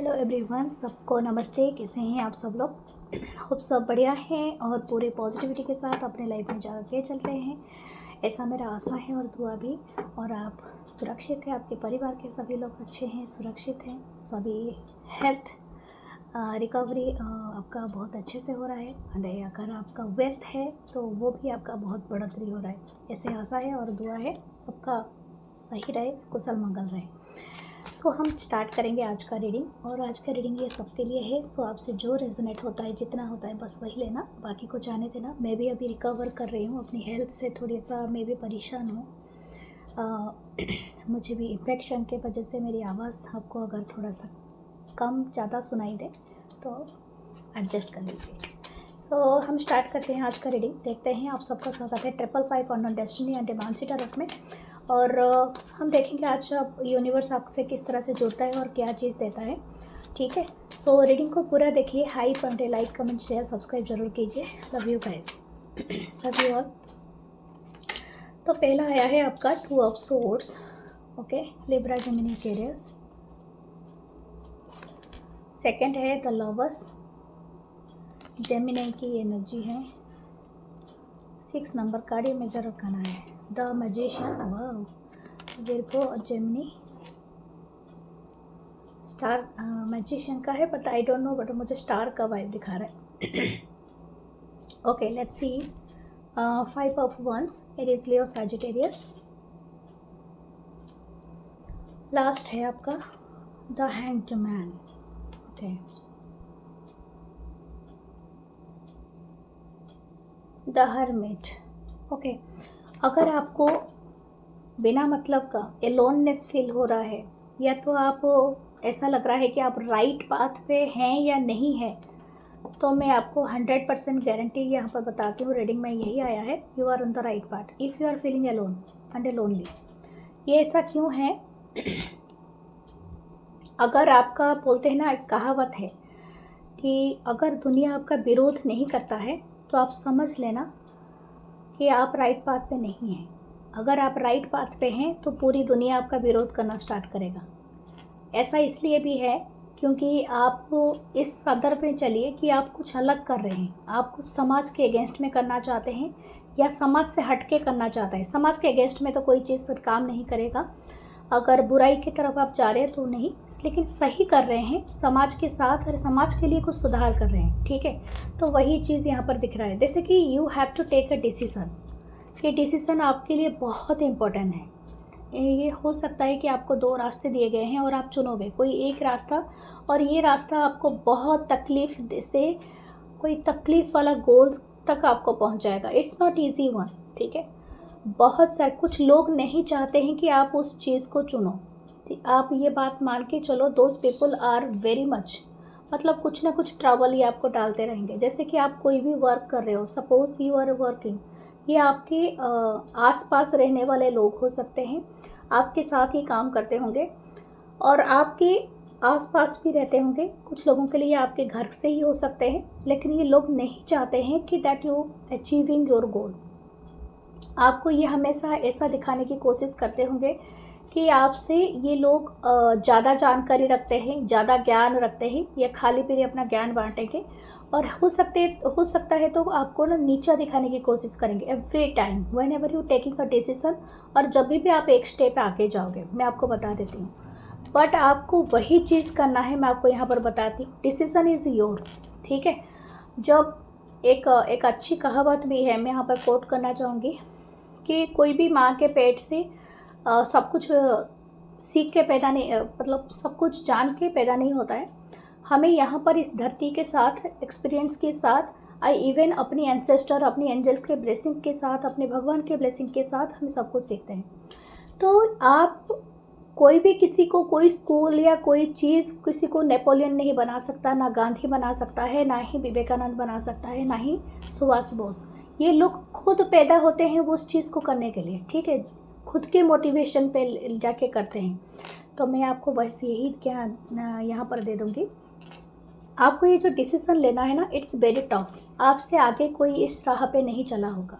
Hello everyone, सबको नमस्ते। कैसे हैं आप सब लोग? खूब सब बढ़िया हैं और पूरे पॉजिटिविटी के साथ अपने लाइफ में जाके चल रहे हैं, ऐसा मेरा आशा है और दुआ भी। और आप सुरक्षित हैं, आपके परिवार के सभी लोग अच्छे हैं, सुरक्षित हैं, सभी हेल्थ रिकवरी आपका बहुत अच्छे से हो रहा है। और अगर आपका वेल्थ है तो वो भी आपका बहुत बढ़ोतरी हो रहा है, ऐसे आशा है और दुआ है सबका सही रहे, कुशल मंगल रहे। सो हम स्टार्ट करेंगे आज का रीडिंग। और आज का रीडिंग ये सबके लिए है। सो आपसे जो रेजोनेट होता है, जितना होता है बस वही लेना, बाकी को जाने देना। मैं भी अभी रिकवर कर रही हूँ अपनी हेल्थ से, थोड़ी सा मैं भी परेशान हूँ। मुझे भी इन्फेक्शन के वजह से मेरी आवाज़ आपको अगर थोड़ा सा कम ज़्यादा सुनाई दे तो एडजस्ट कर लीजिए। सो हम स्टार्ट करते हैं आज का रीडिंग। देखते हैं। आप सबका स्वागत है 555 on destiny and Mansi tarot में। और हम देखेंगे आज यूनिवर्स आपसे किस तरह से जुड़ता है और क्या चीज़ देता है। ठीक है, सो रीडिंग को पूरा देखिए। High point like comment share subscribe जरूर कीजिए। Love you guys, love you all. तो पहला आया है आपका 2 of swords. Okay, Libra Gemini Aquarius. Second है द लवर्स, जेमिनी की एनर्जी है। 6 नंबर कार्ड ये मेजर रखना है। द मैजिशियन, वाह, विर्गो और जेमिनी। स्टार मैजिशियन का है but I don't know, but मुझे स्टार का वाइब दिखा रहा है। Okay, let's see. 5 of wands, Aries, Leo, Sagittarius. Last है आपका the hanged man. Okay, the hermit. Okay, अगर आपको बिना मतलब का एलोननेस फील हो रहा है, या तो आप ऐसा लग रहा है कि आप राइट पाथ पे हैं या नहीं है, तो मैं आपको 100% गारंटी यहाँ पर बताती हूँ। रीडिंग में यही आया है, you are on the right path if you are feeling alone and lonely. ये ऐसा क्यों है? अगर आपका, बोलते हैं ना, एक कहावत है कि अगर दुनिया आपका विरोध नहीं करता है तो आप समझ लेना कि आप राइट पाथ पे नहीं हैं। अगर आप राइट पाथ पे हैं तो पूरी दुनिया आपका विरोध करना स्टार्ट करेगा। ऐसा इसलिए भी है क्योंकि आप इस संदर्भ में चलिए कि आप कुछ अलग कर रहे हैं, आप कुछ समाज के अगेंस्ट में करना चाहते हैं या समाज से हट के करना चाहते हैं। समाज के अगेंस्ट में तो कोई चीज़ काम नहीं करेगा, अगर बुराई की तरफ आप जा रहे हैं तो नहीं, लेकिन सही कर रहे हैं समाज के साथ और समाज के लिए कुछ सुधार कर रहे हैं। ठीक है, तो वही चीज़ यहाँ पर दिख रहा है। जैसे कि you have to take a decision. ये डिसीज़न आपके लिए बहुत इम्पोर्टेंट है। ये हो सकता है कि आपको 2 रास्ते दिए गए हैं और आप चुनोगे कोई एक रास्ता, और ये रास्ता आपको बहुत तकलीफ से, कोई तकलीफ़ वाला गोल तक आपको पहुंचाएगा। It's not easy one. ठीक है, बहुत सारे कुछ लोग नहीं चाहते हैं कि आप उस चीज़ को चुनो। आप ये बात मान के चलो, those people are very much, मतलब कुछ ना कुछ ट्रबल ये आपको डालते रहेंगे। जैसे कि आप कोई भी वर्क कर रहे हो, सपोज यू आर वर्किंग, ये आपके आसपास रहने वाले लोग हो सकते हैं, आपके साथ ही काम करते होंगे और आपके आसपास भी रहते होंगे। कुछ लोगों के लिए आपके घर से ही हो सकते हैं, लेकिन ये लोग नहीं चाहते हैं कि that you achieving your goal. आपको ये हमेशा ऐसा दिखाने की कोशिश करते होंगे कि आपसे ये लोग ज़्यादा जानकारी रखते हैं, ज़्यादा ज्ञान रखते हैं, या खाली पीली अपना ज्ञान बांटेंगे। और हो सकता है तो आपको ना नीचा दिखाने की कोशिश करेंगे every time when ever you taking a decision. और जब भी आप एक स्टेप आगे जाओगे, मैं आपको बता देती हूँ, बट आपको वही चीज़ करना है। मैं आपको यहाँ पर बताती हूँ, डिसीज़न इज़ योर। ठीक है, जब एक अच्छी कहावत भी है, मैं यहाँ पर कोट करना चाहूँगी कि कोई भी माँ के पेट से सब कुछ सीख के पैदा नहीं, मतलब सब कुछ जान के पैदा नहीं होता है। हमें यहाँ पर इस धरती के साथ, एक्सपीरियंस के साथ, इवन अपनी एंसेस्टर, अपनी एंजल्स के ब्लेसिंग के साथ, अपने भगवान के ब्लेसिंग के साथ हम सब कुछ सीखते हैं। तो आप कोई भी किसी को, कोई स्कूल या कोई चीज़ किसी को नेपोलियन नहीं बना सकता, ना गांधी बना सकता है, ना ही विवेकानंद बना सकता है, ना ही सुभाष बोस। ये लोग खुद पैदा होते हैं वो उस चीज़ को करने के लिए। ठीक है, खुद के मोटिवेशन पे जाके करते हैं। तो मैं आपको बस यही क्या यहाँ पर दे दूँगी। आपको ये जो डिसीज़न लेना है ना, इट्स वेरी टफ। आपसे आगे कोई इस राह पे नहीं चला होगा।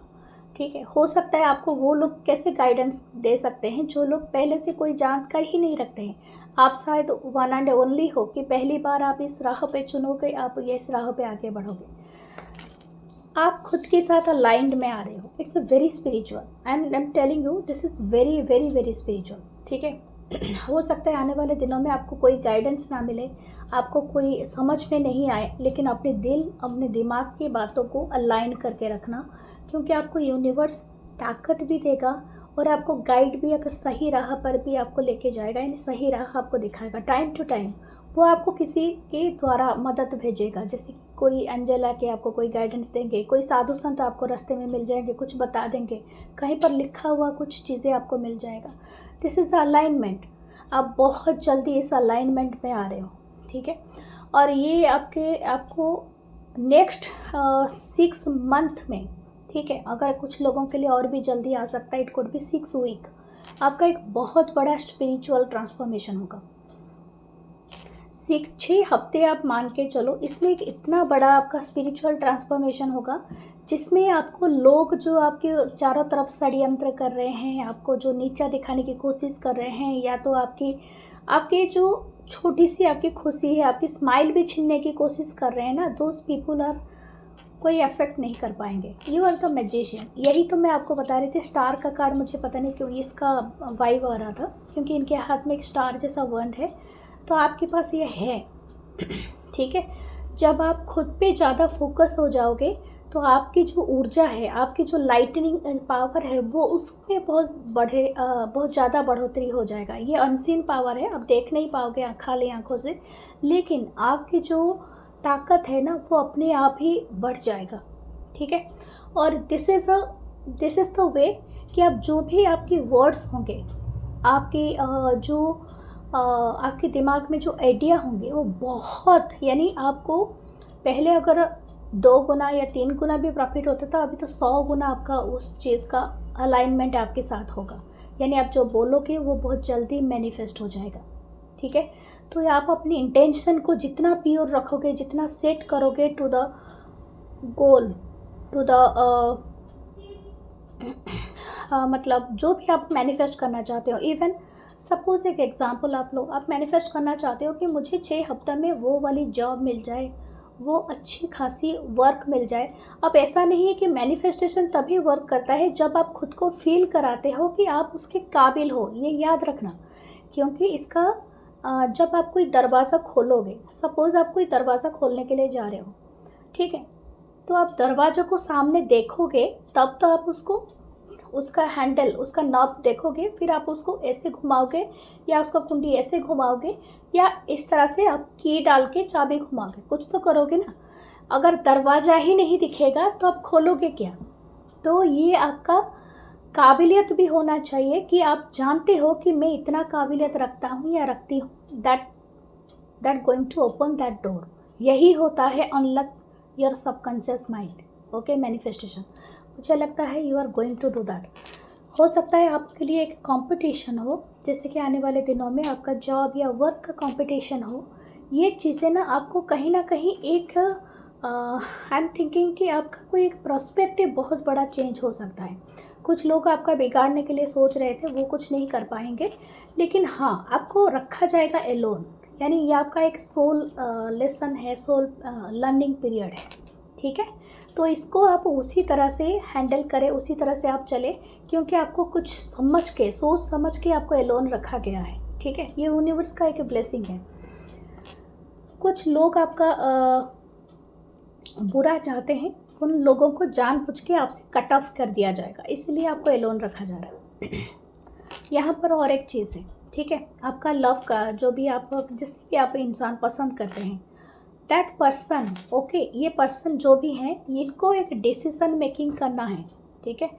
ठीक है, हो सकता है आपको वो लोग कैसे गाइडेंस दे सकते हैं जो लोग पहले से कोई जानकारी ही नहीं रखते हैं। आप शायद वन एंड ओनली हो कि पहली बार आप इस राह पे चुनोगे, आप ये इस राह पे आगे बढ़ोगे। आप खुद के साथ अलाइंड में आ रहे हो। It's a very spiritual, I am telling you this is very very very spiritual, ठीक है। हो सकता है आने वाले दिनों में आपको कोई गाइडेंस ना मिले, आपको कोई समझ में नहीं आए, लेकिन अपने दिल, अपने दिमाग की बातों को अलाइन करके रखना, क्योंकि आपको यूनिवर्स ताकत भी देगा और आपको गाइड भी एक सही राह पर भी आपको लेके जाएगा, यानी सही राह आपको दिखाएगा टाइम टू टाइम। वो आपको किसी के द्वारा मदद भेजेगा, जैसे कि कोई एंजल आके आपको कोई गाइडेंस देंगे, कोई साधु संत आपको रास्ते में मिल जाएंगे, कुछ बता देंगे, कहीं पर लिखा हुआ कुछ चीज़ें आपको मिल जाएगा। This is alignment. आप बहुत जल्दी इस अलाइनमेंट में आ रहे हो, ठीक है। और ये आपको नेक्स्ट 6 मंथ में, ठीक है, अगर कुछ लोगों के लिए और भी जल्दी आ सकता है, इट कुड बी 6 वीक, आपका एक बहुत बड़ा स्पिरिचुअल ट्रांसफॉर्मेशन होगा। 6 हफ्ते आप मान के चलो, इसमें एक इतना बड़ा आपका स्पिरिचुअल ट्रांसफॉर्मेशन होगा, जिसमें आपको लोग जो आपके चारों तरफ षड्यंत्र कर रहे हैं, आपको जो नीचा दिखाने की कोशिश कर रहे हैं, या तो आपकी जो छोटी सी आपकी खुशी है, आपकी स्माइल भी छीनने की कोशिश कर रहे हैं ना, दोज पीपुल आर कोई अफेक्ट नहीं कर पाएंगे। You are the magician. यही तो मैं आपको बता रही थी। स्टार का कार्ड, मुझे पता नहीं क्यों इसका वाइब आ रहा था, क्योंकि इनके हाथ में एक स्टार जैसा वर्ड है, तो आपके पास ये है, ठीक है। जब आप खुद पे ज़्यादा फोकस हो जाओगे, तो आपकी जो ऊर्जा है, आपकी जो लाइटनिंग पावर है, वो उसमें बहुत ज़्यादा बढ़ोतरी हो जाएगा। ये अनसीन पावर है, आप देख नहीं पाओगे खाली आँखों से, लेकिन आपकी जो ताकत है ना, वो अपने आप ही बढ़ जाएगा, ठीक है। और दिस इज़ द वे कि आप जो भी आपकी वर्ड्स होंगे, आपकी आपके दिमाग में जो आइडिया होंगे, वो बहुत, यानी आपको पहले अगर 2 गुना या 3 गुना भी प्रॉफिट होता था, अभी तो 100 गुना आपका उस चीज़ का अलाइनमेंट आपके साथ होगा। यानी आप जो बोलोगे वो बहुत जल्दी मैनिफेस्ट हो जाएगा, ठीक है। तो आप अपनी इंटेंशन को जितना प्योर रखोगे, जितना सेट करोगे to the goal, to the मतलब जो भी आप मैनिफेस्ट करना चाहते हो, इवन सपोज़ एक एग्ज़ाम्पल आप लो, आप मैनिफेस्ट करना चाहते हो कि मुझे 6 हफ्ते में वो वाली जॉब मिल जाए, वो अच्छी खासी वर्क मिल जाए। अब ऐसा नहीं है कि मैनिफेस्टेशन तभी वर्क करता है जब आप खुद को फील कराते हो कि आप उसके काबिल हो, ये याद रखना। क्योंकि इसका जब आप कोई दरवाज़ा खोलोगे, सपोज़ आप कोई दरवाज़ा खोलने के लिए जा रहे हो, ठीक है, तो आप दरवाज़े को सामने देखोगे, तब तो आप उसका हैंडल, उसका नॉब देखोगे, फिर आप उसको ऐसे घुमाओगे, या उसका कुंडी ऐसे घुमाओगे, या इस तरह से आप की डाल के चाबी घुमाओगे, कुछ तो करोगे ना। अगर दरवाज़ा ही नहीं दिखेगा तो आप खोलोगे क्या? तो ये आपका काबिलियत भी होना चाहिए कि आप जानते हो कि मैं इतना काबिलियत रखता हूँ या रखती हूँ, that going to open that door. यही होता है unlock your subconscious mind, okay. Manifestation, मुझे लगता है you are going to do that. हो सकता है आपके लिए एक कंपटीशन हो, जैसे कि आने वाले दिनों में आपका जॉब या वर्क का कंपटीशन हो। ये चीज़ें ना आपको कहीं ना कहीं एक आई एम थिंकिंग कि आपका कोई एक प्रोस्पेक्टिव बहुत बड़ा चेंज हो सकता है। कुछ लोग आपका बिगाड़ने के लिए सोच रहे थे, वो कुछ नहीं कर पाएंगे, लेकिन हाँ, आपको रखा जाएगा एलोन, यानी ये आपका एक सोल लेसन है, सोल लर्निंग पीरियड है, ठीक है। तो इसको आप उसी तरह से हैंडल करें, उसी तरह से आप चले, क्योंकि आपको कुछ समझ के, सोच समझ के आपको एलोन रखा गया है, ठीक है। ये यूनिवर्स का एक ब्लेसिंग है। कुछ लोग आपका बुरा चाहते हैं, उन लोगों को जानबूझ के आपसे कट ऑफ कर दिया जाएगा, इसलिए आपको एलोन रखा जा रहा है। यहाँ पर और एक चीज़ है, ठीक है, आपका लव का जो भी आप, जिससे भी आप इंसान पसंद करते हैं, दैट पर्सन, ओके, ये पर्सन जो भी हैं, इनको एक डिसीज़न मेकिंग करना है, ठीक है।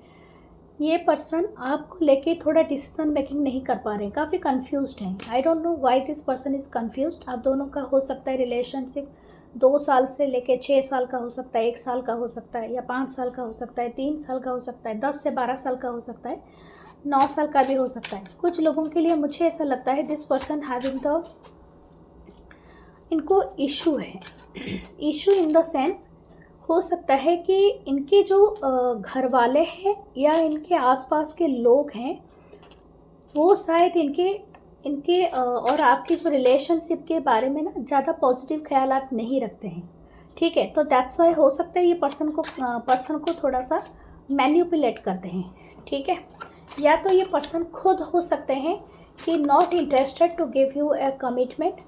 ये पर्सन आपको लेके थोड़ा डिसीज़न मेकिंग नहीं कर पा रहे हैं, काफ़ी कंफ्यूज्ड हैं। आई don't know why this person is confused. आप दोनों का हो सकता है रिलेशनशिप 2 साल से लेके 6 साल का हो सकता है, 1 साल का हो सकता है, या 5 साल का हो सकता है, 3 साल का हो सकता है, 10 से 12 साल का हो सकता है, 9 साल का भी हो सकता है। कुछ लोगों के लिए मुझे ऐसा लगता है दिस पर्सन हैविंग द, इनको इशू है। इशू इन द सेंस, हो सकता है कि इनके जो घर वाले हैं या इनके आसपास के लोग हैं, वो शायद इनके इनके और आपकी जो रिलेशनशिप के बारे में ना ज़्यादा पॉजिटिव ख्यालात नहीं रखते हैं, ठीक है। तो दैट्स वाई हो सकता है ये पर्सन को थोड़ा सा मैन्युपुलेट करते हैं, ठीक है। या तो ये पर्सन खुद हो सकते हैं कि not interested to give you a commitment,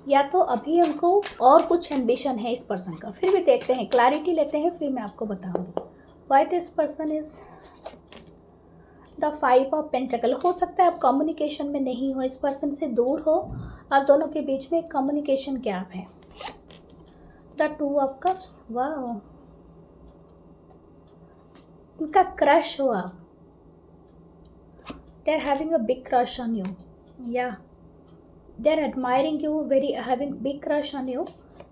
या तो अभी उनको और कुछ एम्बिशन है इस पर्सन का। फिर भी देखते हैं, क्लैरिटी लेते हैं, फिर मैं आपको बताऊंगी why this person is the 5 of pentacle. हो सकता है आप कम्युनिकेशन में नहीं हो, इस पर्सन से दूर हो, आप दोनों के बीच में कम्युनिकेशन गैप है। द 2 ऑफ कप्स, वाह, इनका क्रश हो आप, they are having a big crush on you, या they are admiring you, very having big crush on you,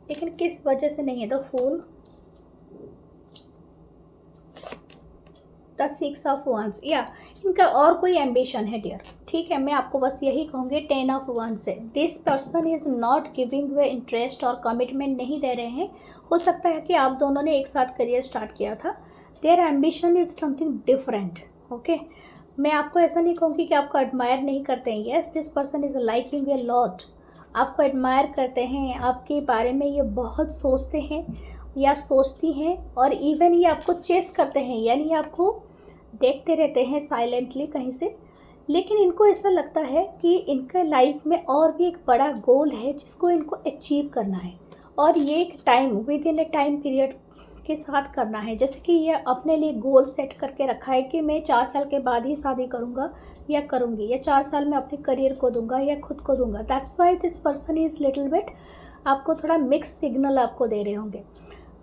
लेकिन किस वजह से नहीं है। The fool, the 6 of wands, या इनका और कोई एम्बिशन है डियर, ठीक है। मैं आपको बस यही कहूँगी 10 ऑफ wands से, this person is not giving way interest और कमिटमेंट नहीं दे रहे हैं। हो सकता है कि आप दोनों ने एक साथ करियर स्टार्ट किया था, their ambition is something different, okay. मैं आपको ऐसा नहीं कहूँगी कि आपको एडमायर नहीं करते हैं, yes this person is liking a lot, आपको एडमायर करते हैं, आपके बारे में ये बहुत सोचते हैं या सोचती हैं, और इवन ये आपको चेस करते हैं, यानी आपको देखते रहते हैं साइलेंटली कहीं से। लेकिन इनको ऐसा लगता है कि इनके लाइफ में और भी एक बड़ा गोल है जिसको इनको अचीव करना है, और ये एक time with in A time period के साथ करना है। जैसे कि ये अपने लिए गोल सेट करके रखा है कि मैं 4 साल के बाद ही शादी करूँगा या करूँगी, या 4 साल में अपने करियर को दूंगा या खुद को दूंगा। That's why this person is little bit आपको थोड़ा मिक्स सिग्नल आपको दे रहे होंगे।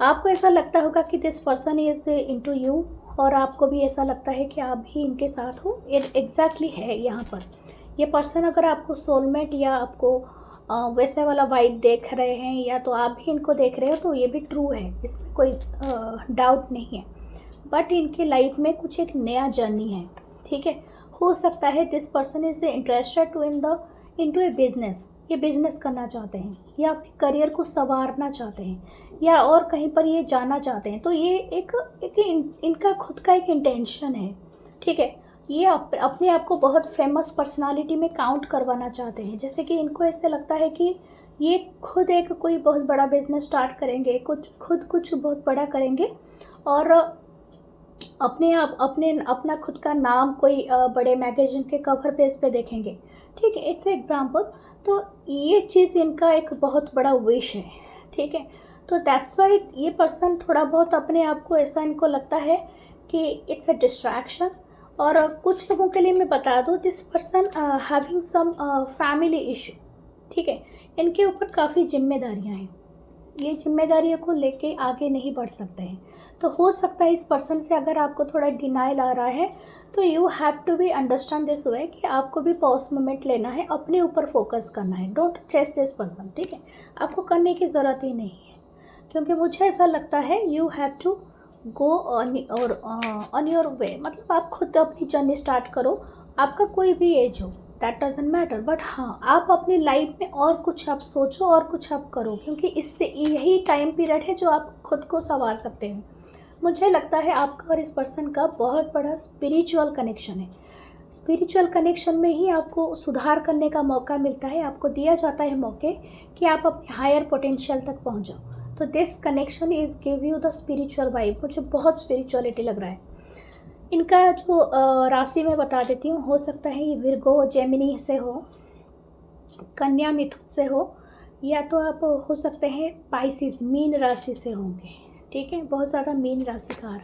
आपको ऐसा लगता होगा कि this person is into you, और आपको भी ऐसा लगता है कि आप भी इनके साथ हो। एग्जैक्टली है यहाँ पर ये पर्सन, अगर आपको सोलमेट या आपको वैसे वाला वाइब देख रहे हैं, या तो आप भी इनको देख रहे हो, तो ये भी ट्रू है, इसमें कोई डाउट नहीं है। बट इनके लाइफ में कुछ एक नया जर्नी है, ठीक है। हो सकता है this person is interested to into a business, ये बिजनेस करना चाहते हैं, या अपने करियर को संवारना चाहते हैं, या और कहीं पर ये जाना चाहते हैं। तो ये इनका खुद का एक इंटेंशन है, ठीक है। ये अपने आप को बहुत फेमस पर्सनालिटी में काउंट करवाना चाहते हैं। जैसे कि इनको ऐसे लगता है कि ये खुद एक कोई बहुत बड़ा बिजनेस स्टार्ट करेंगे, कुछ बहुत बड़ा करेंगे, और अपना खुद का नाम कोई बड़े मैगजीन के कवर पेज पे देखेंगे, ठीक है। It's example. तो ये चीज़ इनका एक बहुत बड़ा विश है, ठीक है। तो दैट्स वाई ये पर्सन थोड़ा बहुत अपने आप को ऐसा इनको लगता है कि इट्स अ डिस्ट्रैक्शन। और कुछ लोगों के लिए मैं बता दूँ, this person having some family issue, ठीक है। इनके ऊपर काफ़ी जिम्मेदारियां हैं, ये जिम्मेदारियों को लेके आगे नहीं बढ़ सकते हैं। तो हो सकता है इस पर्सन से अगर आपको थोड़ा डिनाइल आ रहा है, तो you have to be understand this way कि आपको भी पॉज मोमेंट लेना है, अपने ऊपर फोकस करना है। डोंट चेस दिस पर्सन, ठीक है। आपको करने की ज़रूरत ही नहीं है, क्योंकि मुझे ऐसा लगता है you have to go on your way, मतलब आप खुद अपनी जर्नी स्टार्ट करो। आपका कोई भी एज हो, दैट डजेंट मैटर, बट हाँ, आप अपनी लाइफ में और कुछ आप सोचो और कुछ आप करो, क्योंकि इससे यही टाइम पीरियड है जो आप खुद को संवार सकते हैं। मुझे लगता है आपका और इस पर्सन का बहुत बड़ा स्पिरिचुअल कनेक्शन है। स्पिरिचुअल कनेक्शन में ही आपको सुधार करने का मौका मिलता है, आपको दिया जाता है मौके कि आप अपने हायर पोटेंशियल तक पहुँच जाओ। तो this connection is give you the spiritual vibe. मुझे बहुत स्पिरिचुअलिटी लग रहा है। इनका जो राशि मैं बता देती हूँ, हो सकता है ये विर्गो जेमिनी से हो, कन्या मिथुन से हो, या तो आप हो सकते हैं पाइसिस मीन राशि से होंगे, ठीक है। बहुत ज़्यादा मीन राशिकार।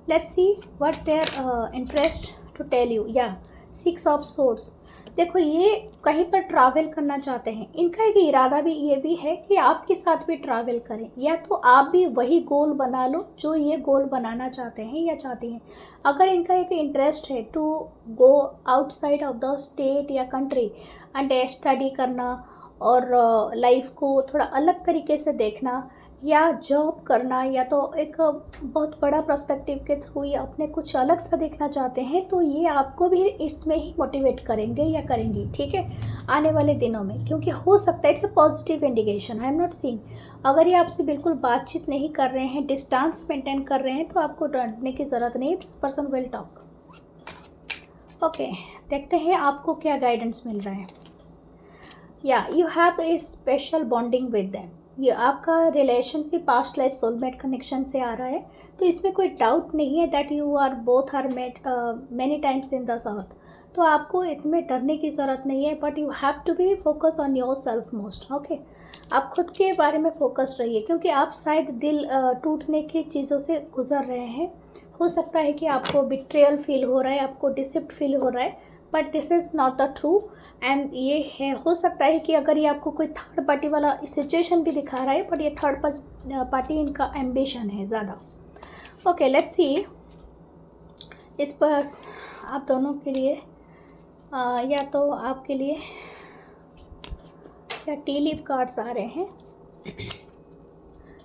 Let's see what their interest to tell you. या 6 ऑफ सोर्ड्स, देखो ये कहीं पर ट्रैवल करना चाहते हैं। इनका एक इरादा भी ये भी है कि आपके साथ भी ट्रैवल करें, या तो आप भी वही गोल बना लो जो ये गोल बनाना चाहते हैं या चाहती हैं। अगर इनका एक इंटरेस्ट है to go outside of the state या कंट्री एंड स्टडी करना, और लाइफ को थोड़ा अलग तरीके से देखना, या जॉब करना, या तो एक बहुत बड़ा पर्सपेक्टिव के थ्रू या अपने कुछ अलग सा देखना चाहते हैं, तो ये आपको भी इसमें ही मोटिवेट करेंगे या करेंगी, ठीक है, आने वाले दिनों में। क्योंकि हो सकता है it's a positive indication, I am not seeing. अगर ये आपसे बिल्कुल बातचीत नहीं कर रहे हैं, डिस्टेंस मेंटेन कर रहे हैं, तो आपको डरने की ज़रूरत नहीं है। This person will talk. Okay, देखते हैं आपको क्या गाइडेंस मिल रहा है। या you have a special bonding with them, ये आपका relationship past life soulmate connection से आ रहा है, तो इसमें कोई डाउट नहीं है that you are both are met many times in the south. तो आपको इसमें डरने की ज़रूरत नहीं है, but you have to be focus on yourself most. Okay, आप खुद के बारे में फोकस रहिए, क्योंकि आप शायद दिल टूटने की चीज़ों से गुजर रहे हैं। हो सकता है कि आपको बिट्रेयल फील हो रहा है, आपको डिसिप्ट फील हो रहा है, but this is not the true. And ये है, हो सकता है कि अगर ये आपको कोई थर्ड पार्टी वाला सिचुएशन भी दिखा रहा है, बट ये थर्ड पार्टी इनका एम्बिशन है ज़्यादा। ओके, लेट्स सी इस पर आप दोनों के लिए या तो आपके लिए क्या टी लीफ कार्ड्स आ रहे हैं।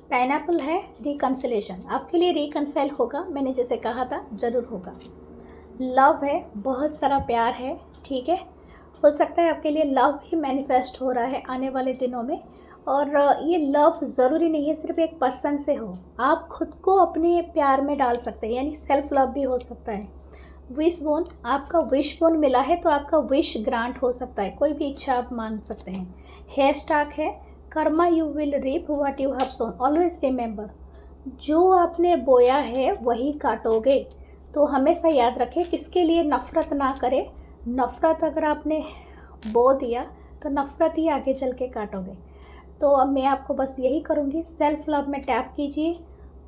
पाइनएप्पल है, रिकन्सिलेशन, आपके लिए रिकन्साइल होगा, मैंने जैसे कहा था ज़रूर होगा। लव है, बहुत सारा प्यार है, ठीक है। हो सकता है आपके लिए लव भी मैनिफेस्ट हो रहा है आने वाले दिनों में, और ये लव ज़रूरी नहीं है सिर्फ एक पर्सन से हो, आप खुद को अपने प्यार में डाल सकते हैं, यानी सेल्फ लव भी हो सकता है। विश बोन, आपका विश बोन मिला है तो आपका विश ग्रांट हो सकता है, कोई भी इच्छा आप मांग सकते हैं। हेयर स्टाक है, karma you will reap what you have sown, always remember, जो आपने बोया है वही काटोगे। तो हमेशा याद रखें, किसके लिए नफ़रत ना करें। नफ़रत अगर आपने बो दिया तो नफ़रत ही आगे चल के काटोगे। तो अब मैं आपको बस यही करूँगी, सेल्फ लव में टैप कीजिए,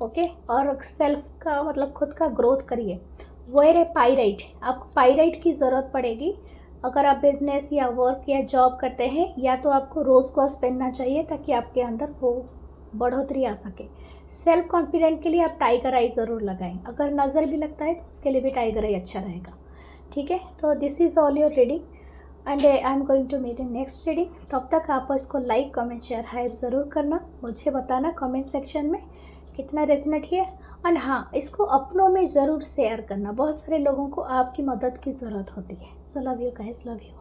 ओके, और सेल्फ का मतलब खुद का ग्रोथ करिए। वेयर ए पाइराइट, आपको पाइराइट की ज़रूरत पड़ेगी अगर आप बिजनेस या वर्क या जॉब करते हैं, या तो आपको रोज़ क्वास पहनना चाहिए ताकि आपके अंदर वो बढ़ोतरी आ सके। सेल्फ कॉन्फिडेंट के लिए आप टाइगर आई ज़रूर लगाएं, अगर नज़र भी लगता है तो उसके लिए भी टाइगर आई अच्छा रहेगा, ठीक है। तो this is all your reading and I am going to meet in next reading. तब तक आप इसको लाइक कमेंट शेयर हाइप ज़रूर करना, मुझे बताना कमेंट सेक्शन में कितना रेजोनेट है। एंड हाँ, इसको अपनों में ज़रूर शेयर करना, बहुत सारे लोगों को आपकी मदद की ज़रूरत होती है। So love you guys, love you.